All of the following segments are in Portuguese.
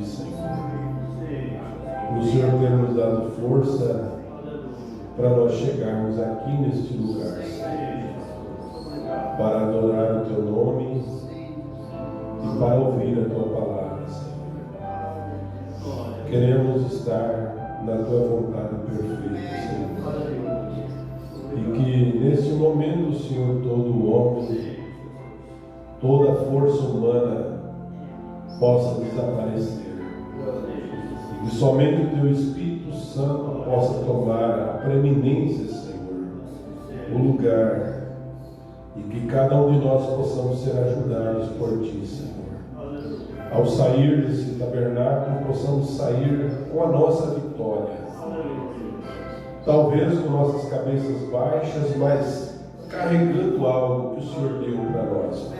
Ti, Senhor. O Senhor tem nos dado força para nós chegarmos aqui neste lugar, Senhor, para adorar o Teu nome e para ouvir a Tua palavra, Senhor. Queremos estar na Tua vontade perfeita, Senhor. E que neste momento, Senhor, todo homem, toda força humana possa desaparecer. E somente o Teu Espírito Santo possa tomar a preeminência, Senhor, o lugar, e que cada um de nós possamos ser ajudados por Ti, Senhor. Ao sair desse tabernáculo, possamos sair com a nossa vitória. Talvez com nossas cabeças baixas, mas carregando algo que o Senhor deu para nós.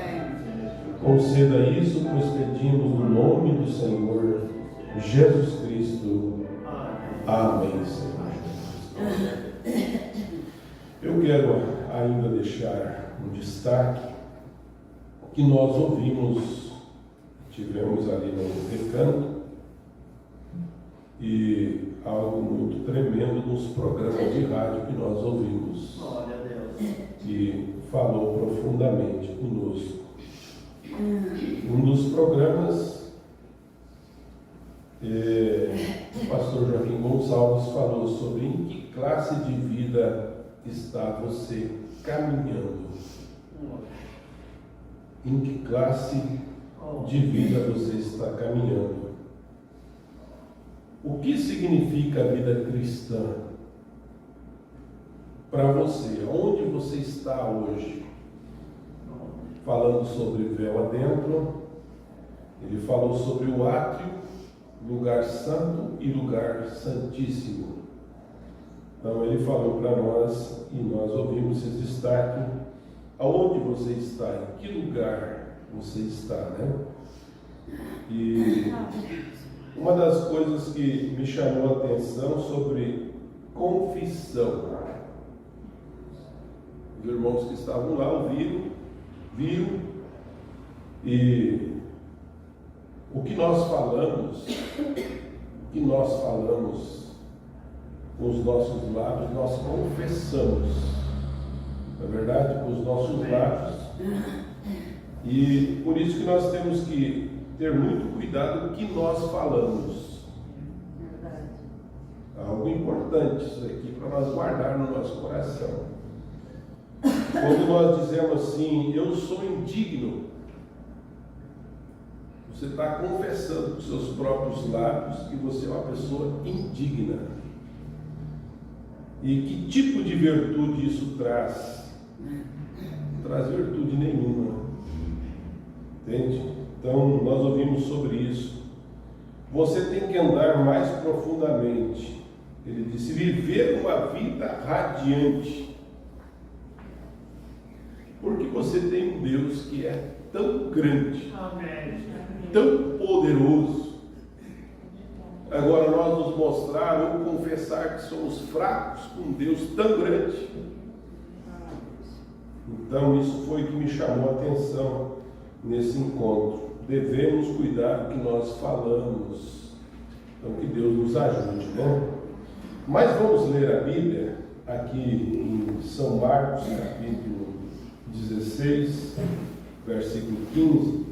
Conceda isso, pois pedimos no nome do Senhor Jesus Cristo. Amém, Senhor. Eu quero ainda deixar um destaque que nós tivemos ali no recanto, e algo muito tremendo nos programas de rádio que nós ouvimos, que falou profundamente conosco. Um dos programas, o pastor Joaquim Gonçalves falou sobre em que classe de vida está você caminhando. Em que classe de vida você está caminhando? O que significa a vida cristã para você? Onde você está hoje? Falando sobre véu adentro, ele falou sobre o átrio, lugar santo e lugar santíssimo. Então ele falou para nós, e nós ouvimos esse destaque: aonde você está, em que lugar você está, né? E uma das coisas que me chamou a atenção sobre confissão, os irmãos que estavam lá ouviram, viram, e o que nós falamos com os nossos lábios, nós confessamos, na verdade, com os nossos lábios. E por isso que nós temos que ter muito cuidado com o que nós falamos. Algo importante isso aqui para nós guardar no nosso coração. Quando nós dizemos assim, eu sou indigno, você está confessando com seus próprios lábios que você é uma pessoa indigna. E que tipo de virtude isso traz? Não traz virtude nenhuma. Entende? Então, nós ouvimos sobre isso. Você tem que andar mais profundamente. Ele disse, viver uma vida radiante. Porque você tem um Deus que é tão grande, tão poderoso. Agora nós nos mostrar ou confessar que somos fracos com um Deus tão grande. Então isso foi o que me chamou a atenção nesse encontro. Devemos cuidar do que nós falamos. Então que Deus nos ajude, né? Mas vamos ler a Bíblia aqui em São Marcos, capítulo 16, versículo 15.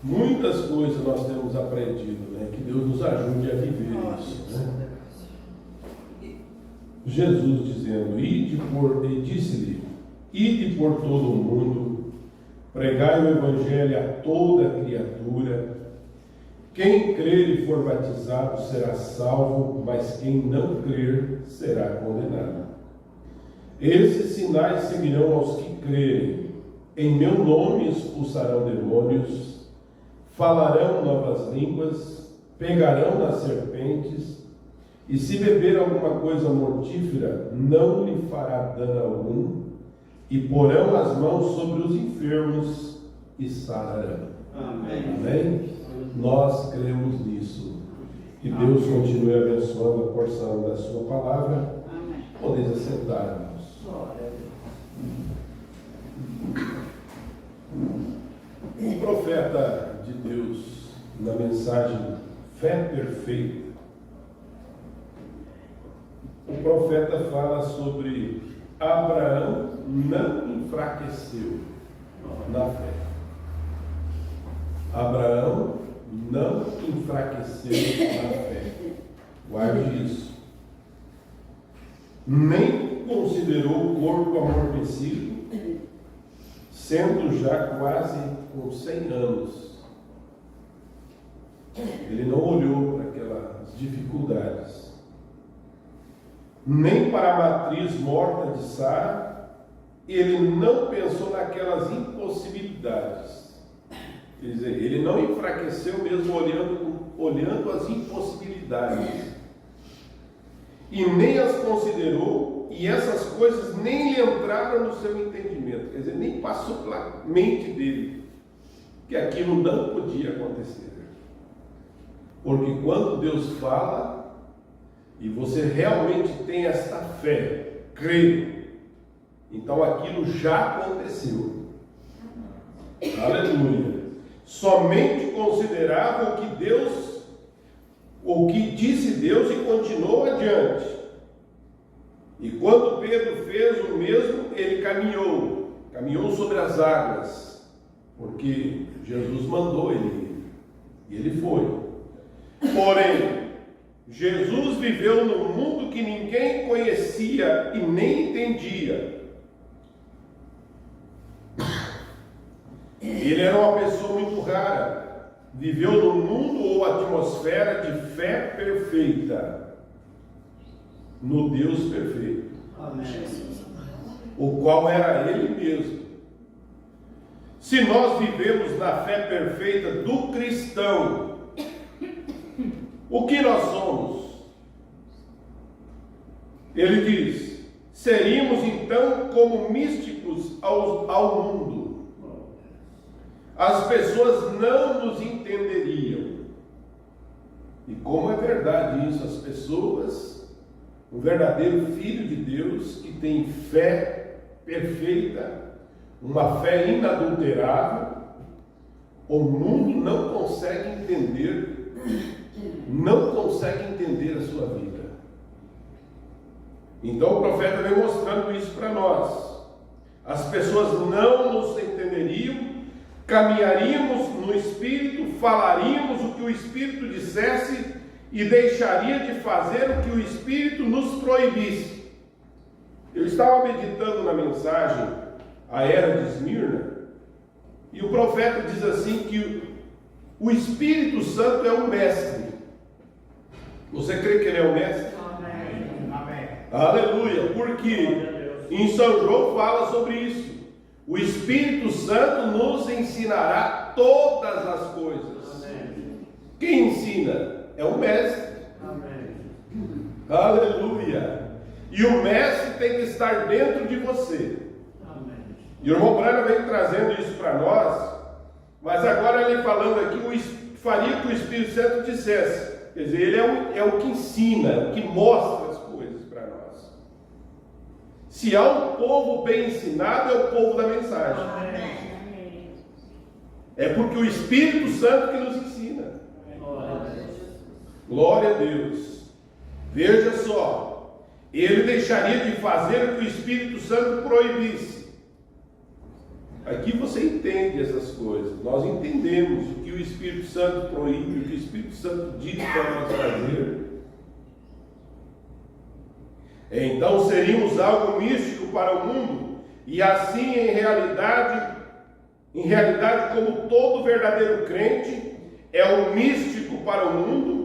Muitas coisas nós temos aprendido, né? Que Deus nos ajude a viver isso, né? Jesus dizendo, e disse-lhe, ide por todo o mundo, pregai o Evangelho a toda criatura. Quem crer e for batizado será salvo, mas quem não crer será condenado. Esses sinais seguirão aos que crerem. Em meu nome expulsarão demônios, falarão novas línguas, pegarão nas serpentes, e se beber alguma coisa mortífera, não lhe fará dano algum, e porão as mãos sobre os enfermos e sararão. Amém. Amém? Nós cremos nisso. Que Deus continue abençoando a porção da sua palavra. Amém. Podeis assentar-nos. O profeta de Deus, na mensagem Fé Perfeita, o profeta fala sobre Abraão não enfraqueceu na fé. Abraão não enfraqueceu na fé. Guarde isso. Nem considerou o corpo amortecido, sendo já quase com 100 anos. Ele não olhou para aquelas dificuldades. Nem para a matriz morta de Sara, ele não pensou naquelas impossibilidades. Quer dizer, ele não enfraqueceu mesmo olhando as impossibilidades. E nem as considerou, e essas coisas nem lhe entraram no seu entendimento. Quer dizer, nem passou pela mente dele que aquilo não podia acontecer. Porque quando Deus fala, e você realmente tem esta fé, crê, então aquilo já aconteceu. Aleluia. Somente considerava o que disse Deus e continuou adiante. E quando Pedro fez o mesmo, ele caminhou sobre as águas, porque Jesus mandou ele ir, e ele foi. Porém, Jesus viveu num mundo que ninguém conhecia e nem entendia. Ele era uma pessoa muito rara, viveu num mundo ou atmosfera de fé perfeita, no Deus perfeito, amém, o qual era Ele mesmo. Se nós vivemos na fé perfeita do cristão, o que nós somos? Ele diz: seríamos então como místicos ao mundo. As pessoas não nos entenderiam. E como é verdade isso, as pessoas, um verdadeiro filho de Deus que tem fé perfeita, uma fé inadulterável, o mundo não consegue entender a sua vida. Então o profeta vem mostrando isso para nós. As pessoas não nos entenderiam, caminharíamos no Espírito, falaríamos o que o Espírito dissesse e deixaria de fazer o que o Espírito nos proibisse. Eu estava meditando na mensagem A Era de Esmirna, e o profeta diz assim que o Espírito Santo é o mestre. Você crê que ele é o mestre? Amém. Amém. Aleluia, porque em São João fala sobre isso. O Espírito Santo nos ensinará todas as coisas. Amém. Quem ensina? É o mestre. Amém. Aleluia. E o mestre tem que estar dentro de você. Amém. E o irmão Branham vem trazendo isso para nós, mas agora ele falando aqui, faria que o Espírito Santo dissesse. Quer dizer, ele é o que ensina, o que mostra as coisas para nós. Se há um povo bem ensinado, é o povo da mensagem. Amém. É porque o Espírito Santo que nos ensina. Glória a Deus. Veja só, ele deixaria de fazer o que o Espírito Santo proibisse. Aqui você entende essas coisas. Nós entendemos o que o Espírito Santo proíbe, o que o Espírito Santo diz para nós fazer. Então seríamos algo místico para o mundo, e assim em realidade, como todo verdadeiro crente é um místico para o mundo,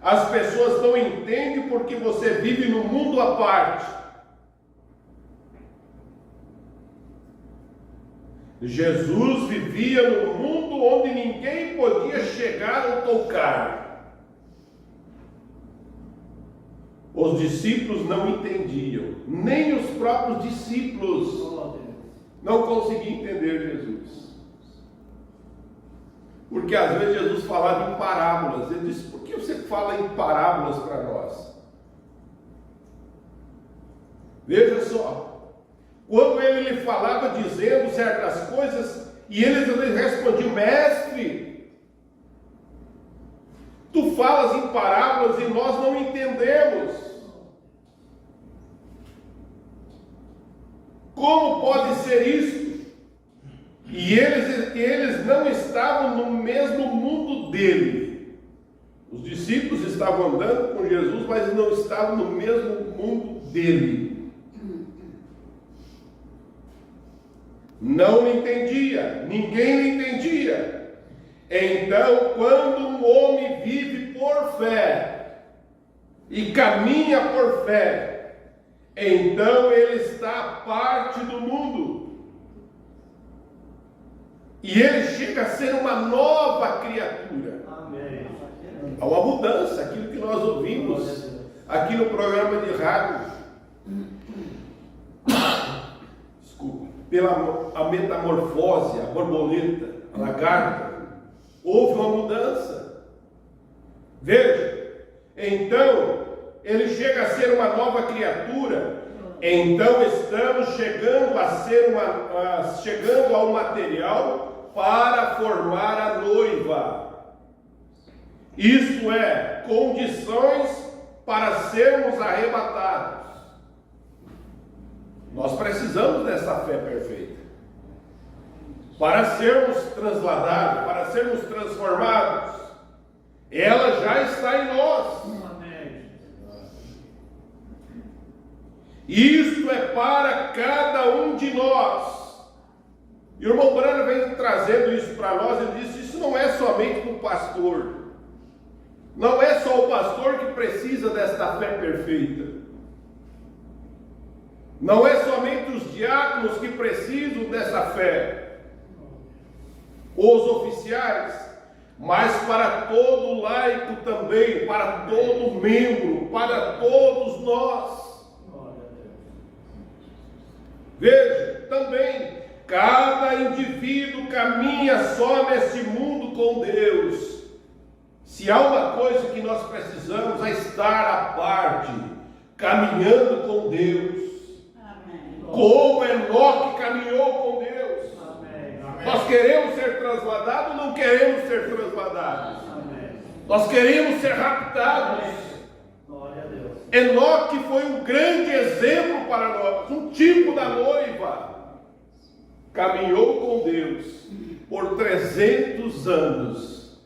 as pessoas não entendem porque você vive no mundo à parte. Jesus vivia no mundo onde ninguém podia chegar ou tocar. Os discípulos não entendiam, nem os próprios discípulos não conseguiam entender Jesus. Porque às vezes Jesus falava em parábolas. Ele disse: por que você fala em parábolas para nós? Veja só, quando ele lhe falava dizendo certas coisas, E eles respondiam: mestre, tu falas em parábolas e nós não entendemos. Como pode ser isso? E eles não estavam no mesmo mundo dele. Os discípulos estavam andando com Jesus, mas não estavam no mesmo mundo dele. Não entendia, ninguém entendia. Então, quando um homem vive por fé e caminha por fé, então ele está à parte do mundo. E ele chega a ser uma nova criatura. Amém. Há uma mudança, aquilo que nós ouvimos aqui no programa de rádio. Desculpa. Pela a metamorfose, a borboleta, a lagarta, houve uma mudança. Veja, então ele chega a ser uma nova criatura. Então estamos chegando a ser chegando ao material para formar a noiva. Isto é, condições para sermos arrebatados. Nós precisamos dessa fé perfeita para sermos transladados, para sermos transformados. Ela já está em nós. Isto é para cada um de nós. E o irmão Branham vem trazendo isso para nós. Ele disse: isso não é somente para o pastor. Não é só o pastor que precisa desta fé perfeita. Não é somente os diáconos que precisam dessa fé, os oficiais, mas para todo laico também, para todo membro, para todos nós. Veja, também, cada indivíduo caminha só nesse mundo com Deus. Se há uma coisa que nós precisamos é estar à parte, caminhando com Deus. Como Enoque caminhou com Deus. Amém. Nós queremos ser transladados ou não queremos ser transladados? Amém. Nós queremos ser raptados. Glória a Deus. Enoque foi um grande exemplo para nós, um tipo da noiva. Caminhou com Deus por 300 anos,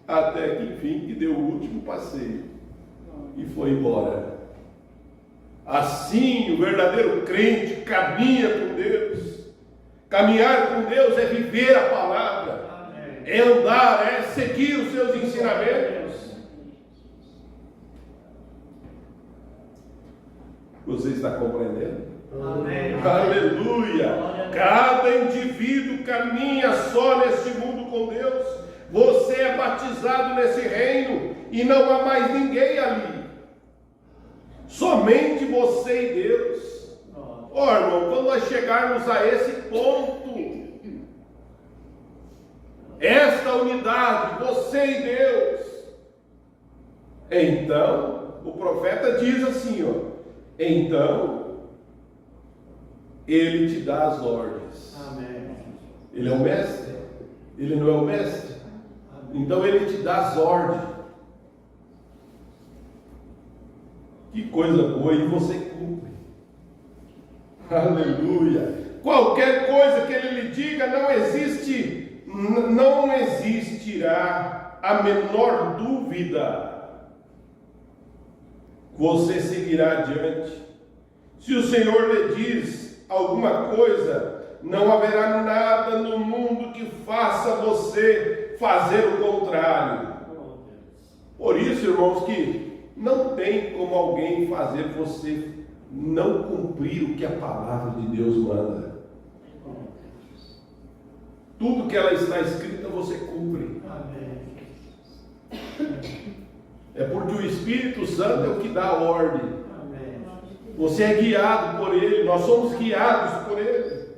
até que enfim que deu o último passeio e foi embora. Assim, o verdadeiro crente caminha com Deus. Caminhar com Deus é viver a palavra. Amém. É andar, é seguir os seus ensinamentos. Você está compreendendo? Amém. Aleluia! Cada indivíduo caminha só neste mundo com Deus. Você é batizado nesse reino e não há mais ninguém ali. Somente você e Deus. Irmão, quando nós chegarmos a esse ponto, esta unidade, você e Deus, então, o profeta diz assim, então, ele te dá as ordens. Amém. Ele é o mestre? Ele não é o mestre? Então ele te dá as ordens. Que coisa boa, e você cumpre. Aleluia. Qualquer coisa que ele lhe diga, não existirá a menor dúvida. Você seguirá adiante. Se o Senhor lhe diz alguma coisa, não haverá nada no mundo que faça você fazer o contrário. Por isso, irmãos, que não tem como alguém fazer você não cumprir o que a palavra de Deus manda. Tudo que ela está escrita, você cumpre. É porque o Espírito Santo é o que dá a ordem. Você é guiado por Ele, nós somos guiados por Ele.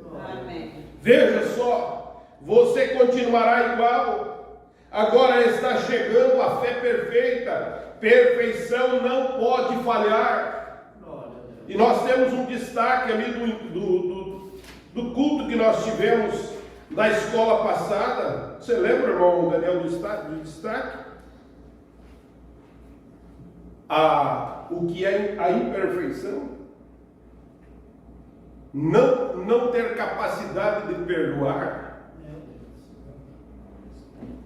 Veja só, você continuará igual. Agora está chegando a fé perfeita. Perfeição não pode falhar. E nós temos um destaque ali do culto que nós tivemos Na escola passada, você lembra, irmão Daniel, do destaque? O que é a imperfeição? Não ter capacidade de perdoar.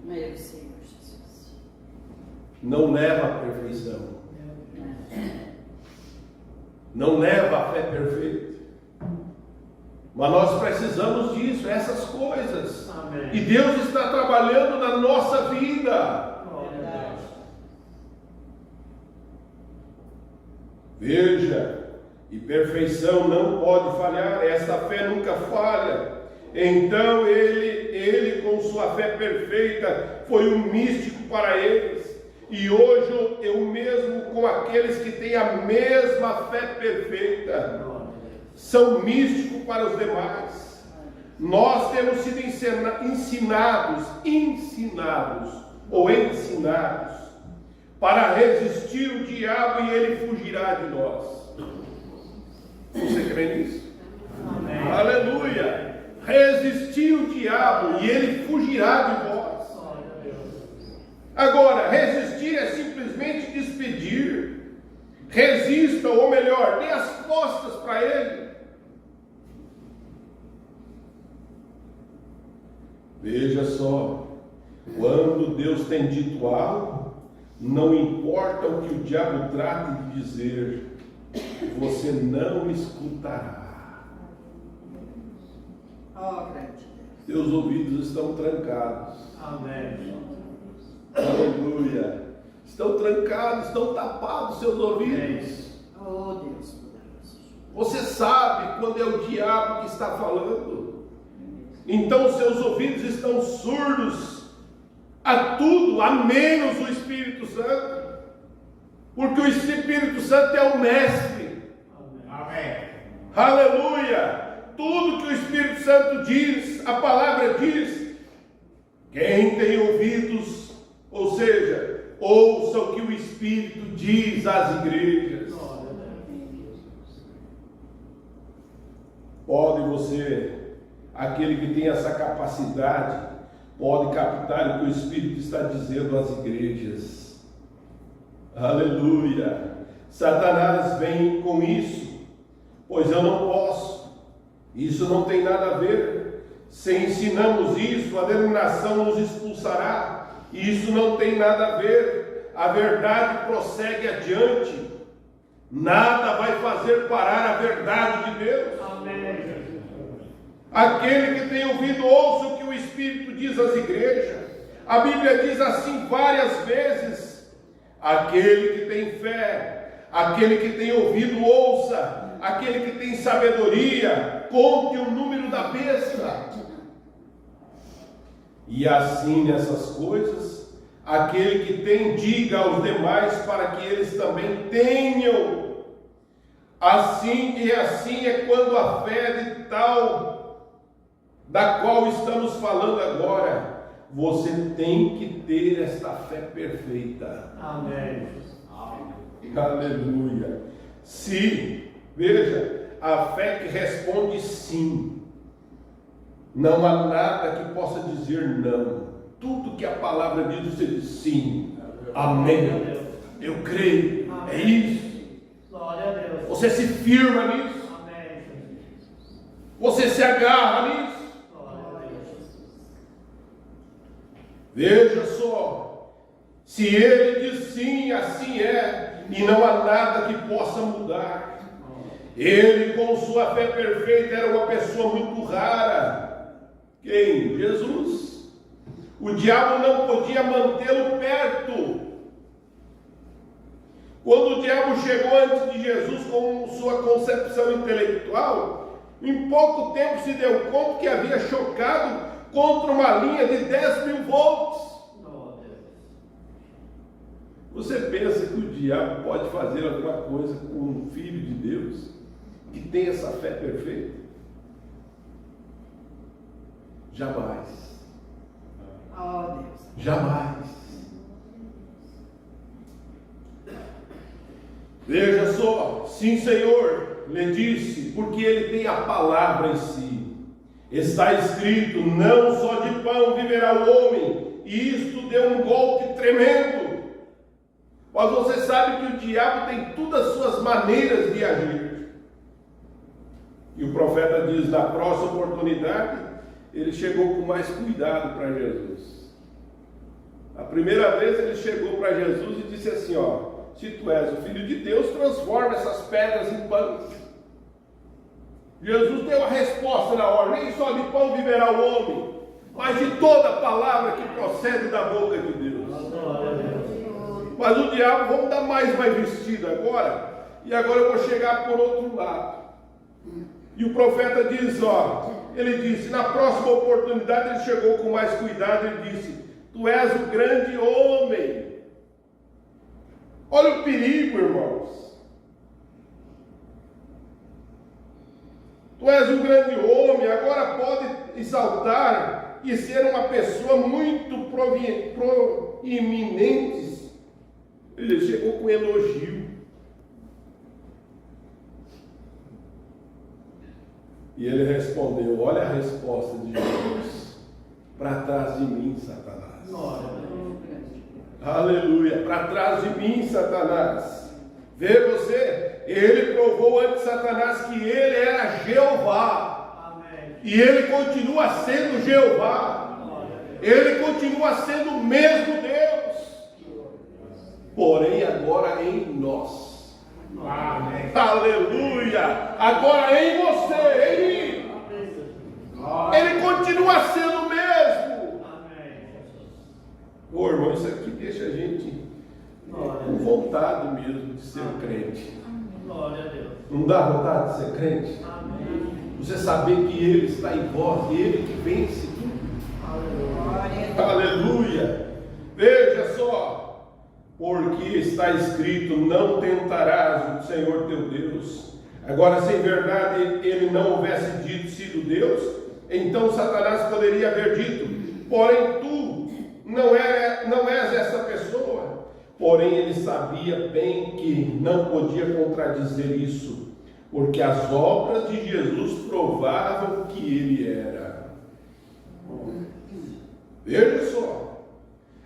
Meu Senhor Jesus. Não leva à perfeição. Não leva à fé perfeita. Mas nós precisamos disso, essas coisas. Amém. E Deus está trabalhando na nossa vida. Glória a Deus. Veja, e perfeição não pode falhar, essa fé nunca falha. Então ele com sua fé perfeita foi um místico para eles. E hoje eu mesmo com aqueles que têm a mesma fé perfeita, são místicos para os demais. Nós temos sido ensinados para resistir o diabo e ele fugirá de nós. Você crê nisso? Amém. Aleluia! Resistir o diabo e ele fugirá de vós. Glória a Deus. Agora, resistir é simplesmente despedir. Resista, ou melhor, dê as costas para ele. Veja só, quando Deus tem dito algo, não importa o que o diabo trate de dizer, você não escutará. Oh, grande Deus. Seus ouvidos estão trancados. Amém. Aleluia. Estão trancados, estão tapados seus ouvidos. Oh, Deus poderoso. Você sabe quando é o diabo que está falando. Então seus ouvidos estão surdos a tudo, a menos o Espírito Santo. Porque o Espírito Santo é o mestre. Amém. Aleluia. Tudo que o Espírito Santo diz, a palavra diz. Quem tem ouvidos, ou seja, ouça o que o Espírito diz às igrejas. Glória a Deus. Pode você, aquele que tem essa capacidade, pode captar o que o Espírito está dizendo às igrejas. Aleluia. Satanás vem com isso, pois eu não posso. Isso não tem nada a ver. Se ensinamos isso, a denominação nos expulsará. Isso não tem nada a ver. A verdade prossegue adiante. Nada vai fazer parar a verdade de Deus. Amém. Aquele que tem ouvido, ouça o que o Espírito diz às igrejas. A Bíblia diz assim várias vezes: aquele que tem fé, aquele que tem ouvido, ouça. Aquele que tem sabedoria, conte o número da besta. E assim nessas coisas, aquele que tem, diga aos demais para que eles também tenham. Assim é quando a fé de tal, da qual estamos falando agora, você tem que ter esta fé perfeita. Amém. Aleluia. Veja, a fé que responde sim. Não há nada que possa dizer não. Tudo que a palavra diz, você diz sim. Amém. Eu creio. É isso. Glória a Deus. Você se firma nisso. Amém. Você se agarra nisso. Glória a Deus. Veja só. Se ele diz sim, assim é. E não há nada que possa mudar. Ele, com sua fé perfeita, era uma pessoa muito rara. Quem? Jesus. O diabo não podia mantê-lo perto. Quando o diabo chegou antes de Jesus com sua concepção intelectual, em pouco tempo se deu conta que havia chocado contra uma linha de 10.000 volts. Glória a Deus. Você pensa que o diabo pode fazer alguma coisa com um filho de Deus que tem essa fé perfeita? Jamais. Oh, Deus. Jamais. Veja só, sim, Senhor, lhe disse, porque ele tem a palavra em si. Está escrito: não só de pão viverá o homem. E isto deu um golpe tremendo. Mas você sabe que o diabo tem todas as suas maneiras de agir. E o profeta diz: na próxima oportunidade, ele chegou com mais cuidado para Jesus. A primeira vez ele chegou para Jesus e disse assim: ó, se tu és o Filho de Deus, transforma essas pedras em pães. Jesus deu a resposta na hora: nem só de pão viverá o homem, mas de toda palavra que procede da boca de Deus. Mas o diabo, vamos dar mais vestido agora, e agora eu vou chegar por outro lado. E o profeta diz, ó, ele disse, na próxima oportunidade ele chegou com mais cuidado, ele disse: tu és o grande homem. Olha o perigo, irmãos. Tu és um grande homem, agora pode exaltar e ser uma pessoa muito proeminente. Ele chegou com elogio. E ele respondeu: olha a resposta de Jesus: para trás de mim, Satanás. Aleluia, para trás de mim, Satanás. Vê você, ele provou antes Satanás que ele era Jeová. Amém. E ele continua sendo Jeová. Ele continua sendo o mesmo Deus. Porém agora em nós. Amém. Aleluia. Agora em você, em mim. Ele continua sendo o mesmo. Ô irmão, isso aqui deixa a gente com vontade mesmo de ser crente. Glória a Deus. Não dá vontade de ser crente? Amém. Você saber que Ele está em vós, Ele que vence tudo. Aleluia. Veja só, porque está escrito: não tentarás o Senhor teu Deus. Agora, se em verdade ele não houvesse dito sido Deus, então Satanás poderia haver dito: porém tu não és essa pessoa. Porém ele sabia bem que não podia contradizer isso, porque as obras de Jesus provavam que ele era. Veja só.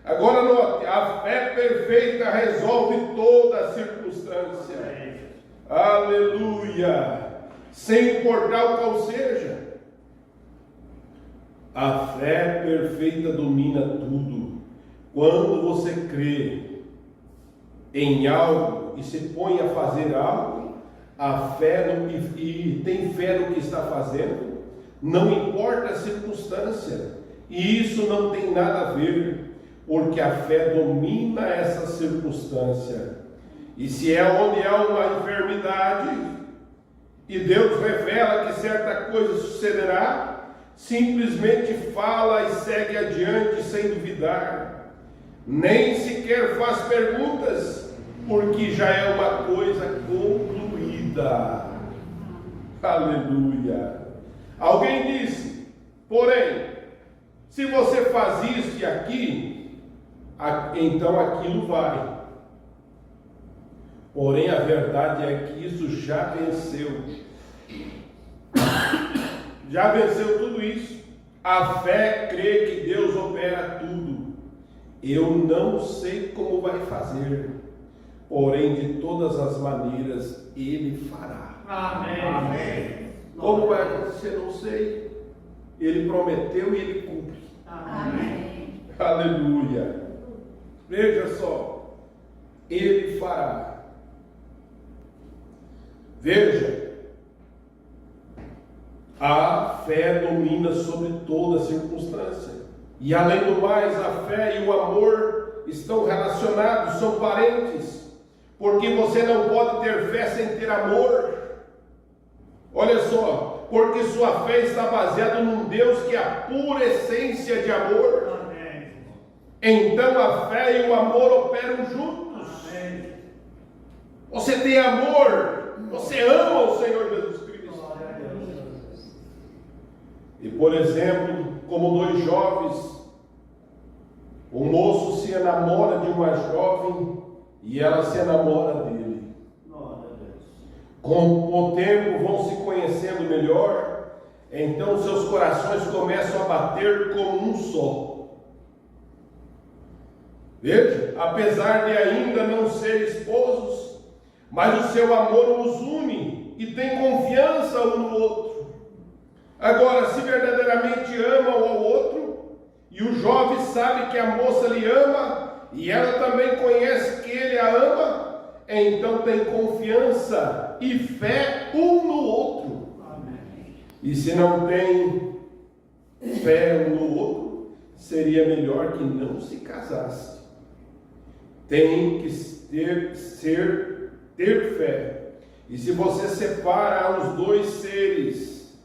Agora note, a fé perfeita resolve toda a circunstância. Aleluia. Sem importar o qual seja. A fé perfeita domina tudo. Quando você crê em algo e se põe a fazer algo, a fé e tem fé no que está fazendo, não importa a circunstância, e isso não tem nada a ver, porque a fé domina essa circunstância. E se é onde há uma enfermidade e Deus revela que certa coisa sucederá, simplesmente fala e segue adiante sem duvidar. Nem sequer faz perguntas, porque já é uma coisa concluída. Aleluia. Alguém disse: porém, se você faz isso e aqui, então aquilo vai. Porém, a verdade é que isso já venceu. Já venceu tudo isso. A fé crê que Deus opera tudo. Eu não sei como vai fazer, porém de todas as maneiras Ele fará. Amém. Amém. Como vai acontecer, não sei. Ele prometeu e Ele cumpre. Amém. Aleluia. Veja só, Ele fará. Veja, a fé domina sobre toda circunstância. E além do mais, a fé e o amor estão relacionados, são parentes. Porque você não pode ter fé sem ter amor. Olha só, porque sua fé está baseada num Deus que é a pura essência de amor. Amém. Então a fé e o amor operam juntos. Amém. Você tem amor, você ama o Senhor Jesus Cristo. E por exemplo, como dois jovens, o moço se enamora de uma jovem e ela se enamora dele. Com o tempo vão se conhecendo melhor então seus corações começam a bater como um só. Veja, apesar de ainda não serem esposos, mas o seu amor os une e tem confiança um no outro. Agora, se verdadeiramente amam ao outro, e o jovem sabe que a moça lhe ama, e ela também conhece que ele a ama, então tem confiança e fé um no outro. Amém. E se não tem fé um no outro, seria melhor que não se casasse. Tem que ter fé. E se você separa os dois seres,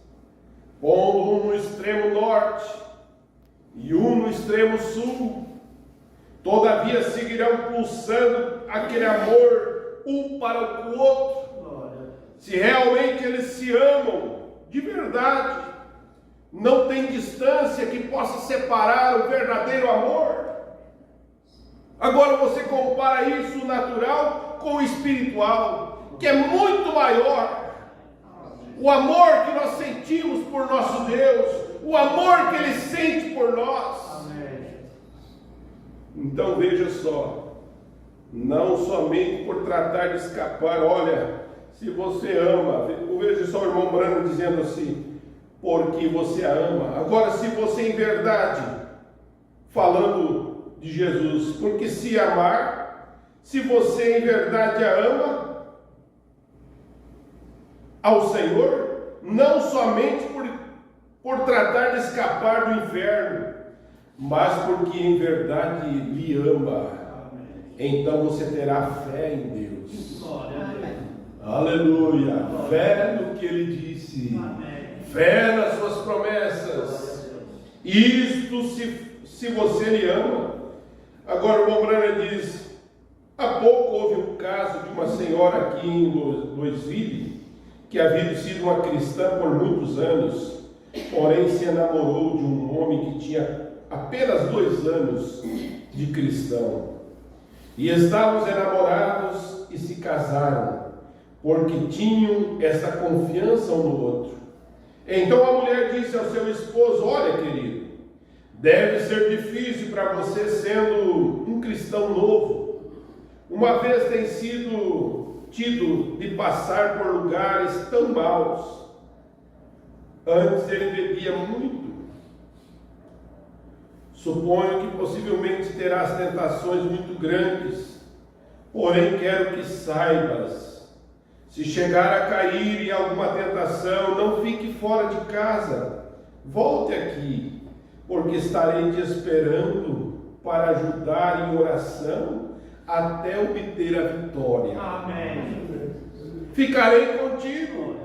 pondo um no extremo norte e um no extremo sul, todavia seguirão pulsando aquele amor um para o outro. Glória. Se realmente eles se amam de verdade, não tem distância que possa separar o verdadeiro amor. Agora você compara isso, o natural, com o espiritual, que é muito maior. O amor que nós sentimos por nosso Deus, o amor que Ele sente por nós. Amém. Então veja só, não somente por tratar de escapar, olha, se você ama, veja só o irmão Brano dizendo assim, porque você a ama. Agora, se você em verdade, falando de Jesus, porque se amar, se você em verdade a ama ao Senhor, não somente por tratar de escapar do inferno, mas porque em verdade lhe ama, então você terá fé em Deus. Glória a Deus. Aleluia, fé no que Ele disse, Amém. fé nas suas promessas. Isto se você lhe ama. Agora o irmão Brana diz, há pouco houve um caso de uma senhora aqui em Louisville, que havia sido uma cristã por muitos anos, porém se enamorou de um homem que tinha apenas 2 anos de cristão. E estavam os enamorados e se casaram, porque tinham essa confiança um no outro. Então a mulher disse ao seu esposo, olha querido, deve ser difícil para você sendo um cristão novo, uma vez tem sido tido de passar por lugares tão maus. Antes ele bebia muito. Suponho que possivelmente terás tentações muito grandes, porém quero que saibas, se chegar a cair em alguma tentação, não fique fora de casa, volte aqui, porque estarei te esperando para ajudar em oração até obter a vitória. Amém. Ficarei contigo,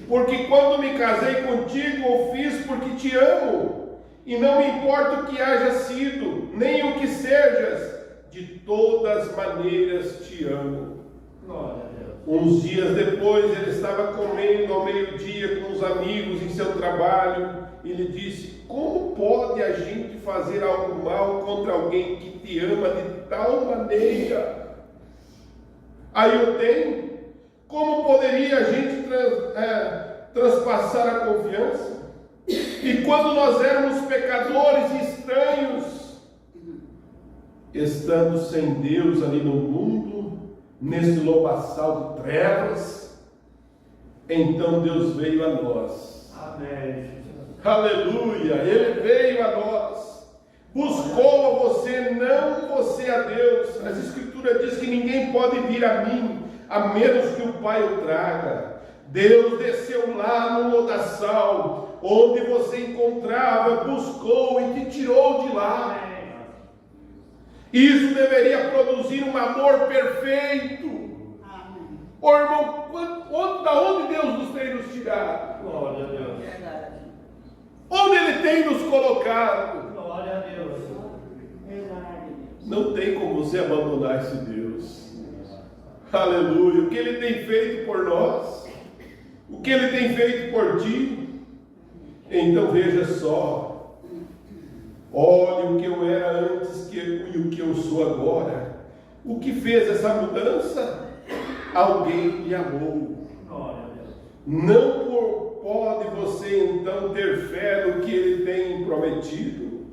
porque quando me casei contigo, o fiz porque te amo, e não me importa o que haja sido, nem o que sejas, de todas maneiras te amo. Glória a Deus. Uns dias depois, ele estava comendo ao meio-dia com os amigos em seu trabalho, e lhe disse, como pode a gente fazer algo mal contra alguém que te ama de tal maneira? Aí eu tenho, como poderia a gente transpassar a confiança? E quando nós éramos pecadores e estranhos, estando sem Deus ali no mundo, nesse lobaçal de trevas, então Deus veio a nós. Amém. Aleluia! Ele veio a nós, buscou a você, não você a Deus. As Escrituras diz que ninguém pode vir a mim, a menos que o Pai o traga. Deus desceu lá no lodaçal, onde você encontrava, buscou e te tirou de lá. Isso deveria produzir um amor perfeito. Amém. Ô irmão, da onde Deus nos tem nos tirado? Glória a Deus. Verdade. Onde Ele tem nos colocado? Glória a Deus. Verdade. Não tem como você abandonar esse Deus. Aleluia. O que Ele tem feito por nós, o que Ele tem feito por ti. Então veja só, olhe o que eu era antes e o que eu sou agora. O que fez essa mudança? Alguém lhe amou. Glória a Deus. Não pode você então ter fé no que Ele tem prometido?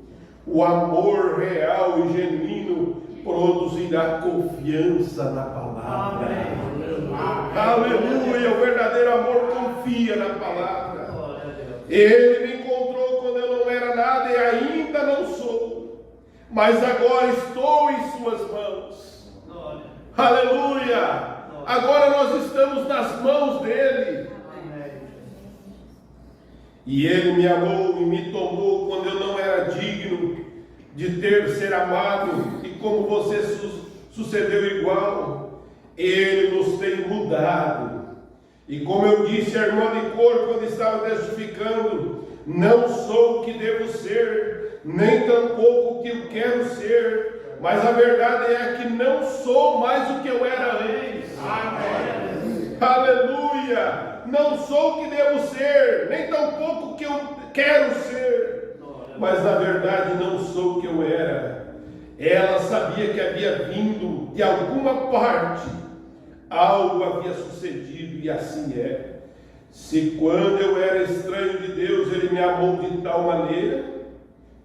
O amor real e genuíno produzirá confiança na palavra. Aleluia! O verdadeiro amor confia na palavra. Ele me encontrou quando eu não era nada e ainda não sou, mas agora estou em suas mãos. Aleluia! Agora nós estamos nas mãos dele. E ele me amou e me tomou quando eu não era digno de ser amado, e como você sucedeu igual, ele nos tem mudado. E como eu disse à irmã de cor quando estava testificando, não sou o que devo ser, nem tampouco o que eu quero ser, mas a verdade é que não sou mais o que eu era antes. Amém. Aleluia! Não sou o que devo ser, nem tampouco o que eu quero ser, mas na verdade não sou o que eu era. Ela sabia que havia vindo de alguma parte, algo havia sucedido, e assim é. Se quando eu era estranho de Deus, Ele me amou de tal maneira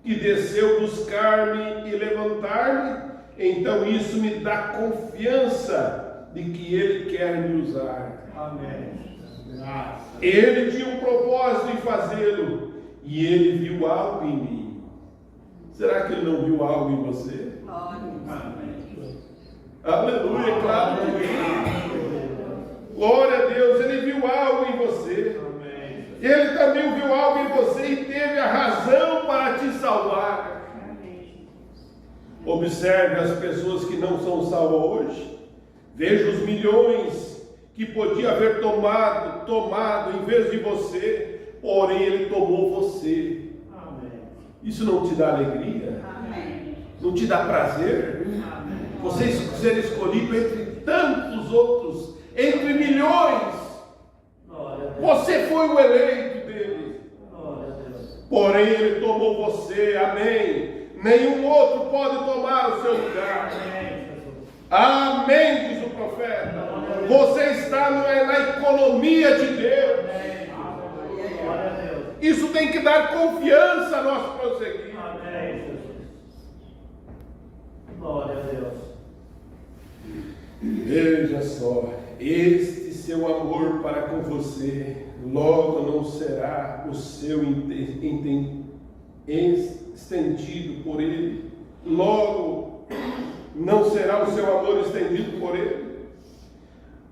que desceu buscar-me e levantar-me, então isso me dá confiança de que Ele quer me usar. Amém. Ele tinha um propósito em fazê-lo, e Ele viu algo em mim. Será que Ele não viu algo em você? Amém. Aleluia, claro que viu. Glória a Deus, Ele viu algo em você. Amém. Ele também viu algo em você e teve a razão para te salvar. Amém. Observe as pessoas que não são salvas hoje. Veja os milhões que podia haver tomado em vez de você, porém Ele tomou você. Amém. Isso não te dá alegria? Amém. Não te dá prazer? Amém. Você ser escolhido entre tantos outros, entre milhões. Você foi o eleito dele. Porém Ele tomou você. Amém. Nenhum outro pode tomar o seu lugar. Amém, diz o profeta. Você está na economia de Deus. Isso tem que dar confiança a nós prosseguir. Glória a Deus. Veja só, este seu amor para com você logo não será o seu estendido por Ele. Logo não será o seu amor estendido por Ele.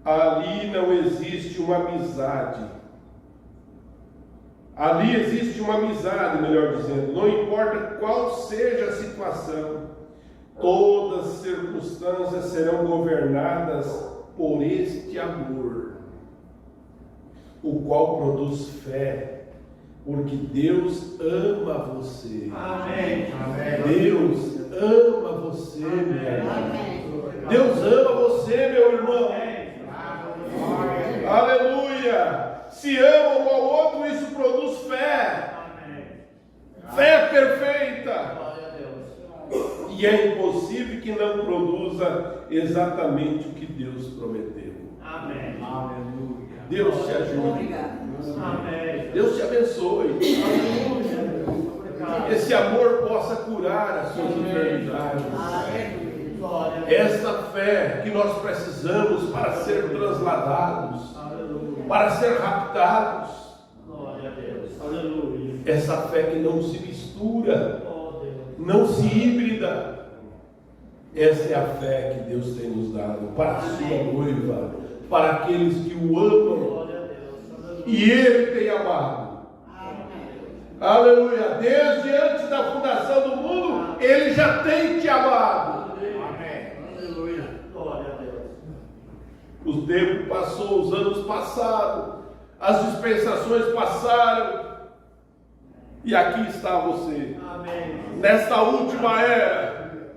Ali não existe uma amizade. Ali existe uma amizade, melhor dizendo. Não importa qual seja a situação, todas as circunstâncias serão governadas por este amor, o qual produz fé, porque Deus ama você. Amém. Deus ama você, minha irmã. Deus ama você, meu irmão. Aleluia! Se ama um ao outro, isso produz fé. Amém. Fé perfeita. E é impossível que não produza exatamente o que Deus prometeu. Amém. Aleluia. Deus te ajude. Amém. Deus te abençoe. Que esse amor possa curar as suas enfermidades. Essa fé que nós precisamos para ser transladados, para ser raptados. Glória a Deus. Aleluia. Essa fé que não se mistura, não se híbrida. Essa é a fé que Deus tem nos dado para a sua noiva, para aqueles que o amam e Ele tem amado. Aleluia. Desde antes da fundação do mundo, Ele já tem te amado. O tempo passou, os anos passaram, as dispensações passaram, e aqui está você. Amém. Nesta última era,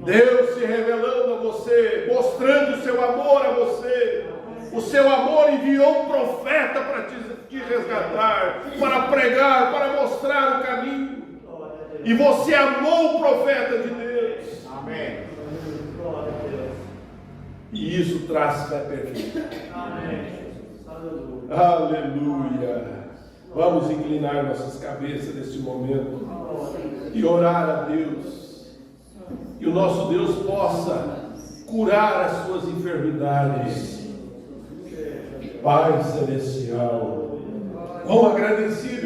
Deus se revelando a você, mostrando o seu amor a você. O seu amor enviou um profeta para te resgatar, para pregar, para mostrar o caminho. E você amou o profeta de Deus. Amém. E isso traz fé perfeita. Amém. Aleluia. Vamos inclinar nossas cabeças neste momento e orar a Deus. Que o nosso Deus possa curar as suas enfermidades. Pai Celestial, quão agradecido